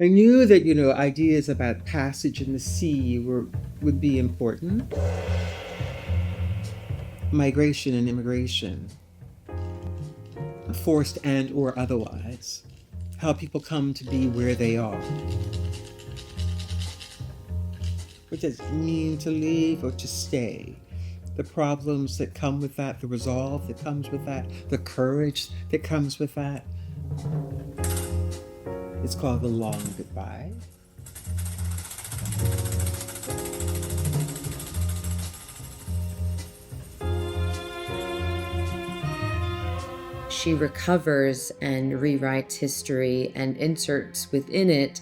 I knew that, ideas about passage in the sea would be important. Migration and immigration, forced and or otherwise, how people come to be where they are. What does it mean to leave or to stay? The problems that come with that, the resolve that comes with that, the courage that comes with that. It's called the long goodbye. She recovers and rewrites history and inserts within it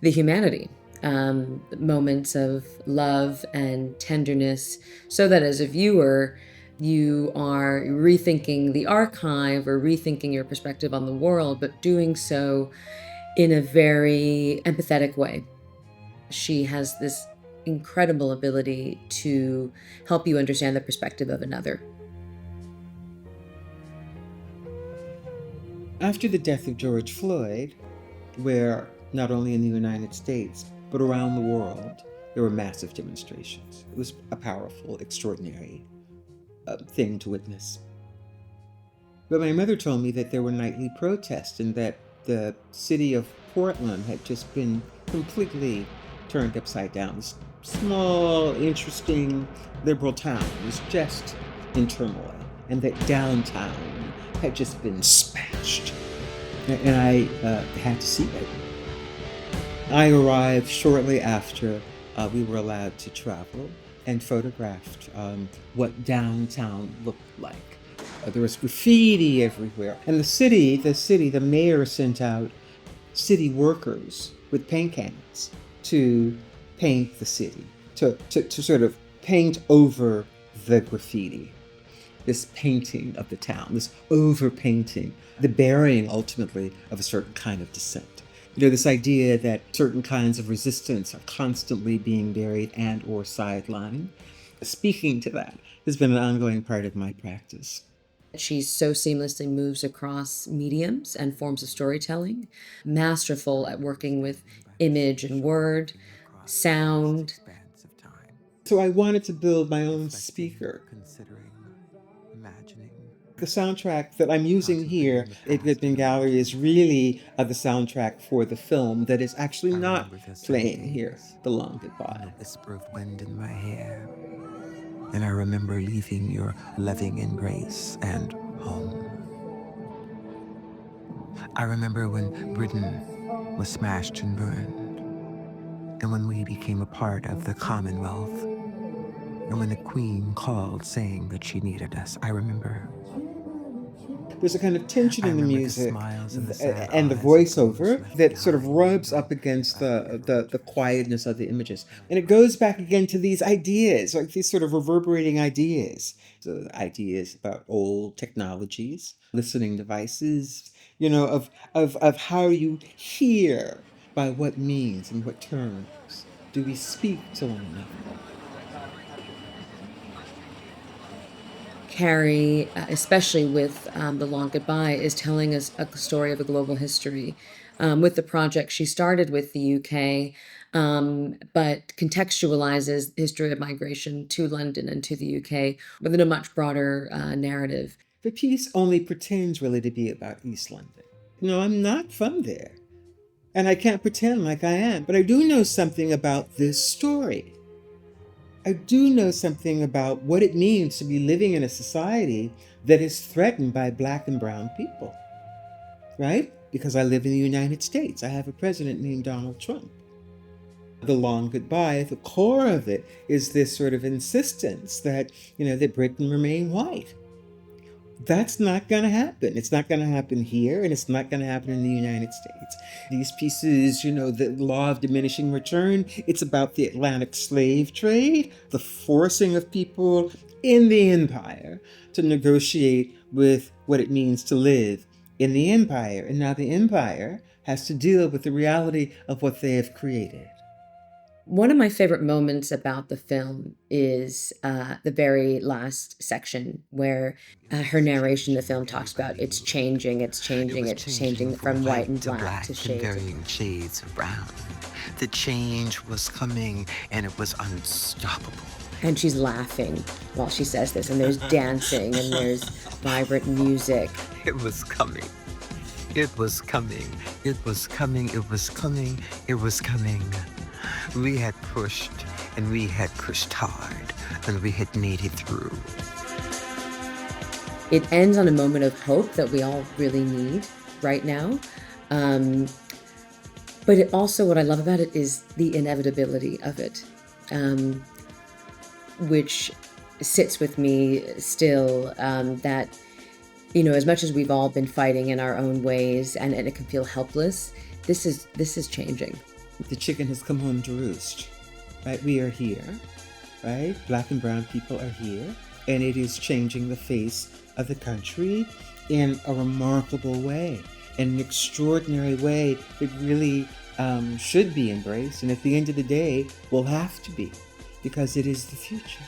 the humanity, moments of love and tenderness, so that as a viewer, you are rethinking the archive or rethinking your perspective on the world, but doing so in a very empathetic way. She has this incredible ability to help you understand the perspective of another. After the death of George Floyd, where not only in the United States, but around the world, there were massive demonstrations. It was a powerful, extraordinary thing to witness. But my mother told me that there were nightly protests and that the city of Portland had just been completely turned upside down. This small, interesting, liberal town was just in turmoil, and that downtown had just been smashed. And I had to see it. I arrived shortly after we were allowed to travel and photographed what downtown looked like. There was graffiti everywhere. And the mayor sent out city workers with paint cans to paint the city, to sort of paint over the graffiti. This painting of the town, this over-painting, the burying ultimately of a certain kind of dissent. This idea that certain kinds of resistance are constantly being buried and or sidelined. Speaking to that has been an ongoing part of my practice. She so seamlessly moves across mediums and forms of storytelling, masterful at working with image and word, sound. So I wanted to build my own speaker. The soundtrack that I'm using here at Goodman Gallery is really the soundtrack for the film that is actually not playing here, The Long Goodbye. Whisper of wind in my hair. And I remember leaving your loving embrace and home. I remember when Britain was smashed and burned, and when we became a part of the Commonwealth, and when the Queen called saying that she needed us. I remember. There's a kind of tension in the music and the voiceover that sort of rubs up against the quietness of the images. And it goes back again to these ideas, like these sort of reverberating ideas. The ideas about old technologies, listening devices, of how you hear, by what means and what terms do we speak to one another. Carrie, especially with The Long Goodbye, is telling us a story of a global history. With the project, she started with the UK, but contextualizes the history of migration to London and to the UK within a much broader narrative. The piece only pretends really to be about East London. I'm not from there, and I can't pretend like I am, but I do know something about this story. I do know something about what it means to be living in a society that is threatened by Black and brown people, right? Because I live in the United States. I have a president named Donald Trump. The Long Goodbye, at the core of it, is this sort of insistence that, that Britain remain white. That's not going to happen. It's not going to happen here, and it's not going to happen in the United States. These pieces, the law of diminishing return, it's about the Atlantic slave trade, the forcing of people in the empire to negotiate with what it means to live in the empire. And now the empire has to deal with the reality of what they have created. One of my favorite moments about the film is the very last section where her narration of the film talks about it's changing, it's It changing, was it's changing changing from from white white and to black black to and shades of varying shades of brown. The change was coming and it was unstoppable. and she's laughing while she says this, and there's dancing and there's vibrant music. It was coming. It was coming. It was coming. It was coming. It was coming. We had pushed and we had pushed hard and we had made it through. It ends on a moment of hope that we all really need right now. Um, but it also, what I love about it is the inevitability of it, which sits with me still, that, as much as we've all been fighting in our own ways and it can feel helpless, this is changing. The chicken has come home to roost, right? We are here, right? Black and brown people are here, and it is changing the face of the country in a remarkable way, in an extraordinary way that really should be embraced, and at the end of the day will have to be, because it is the future.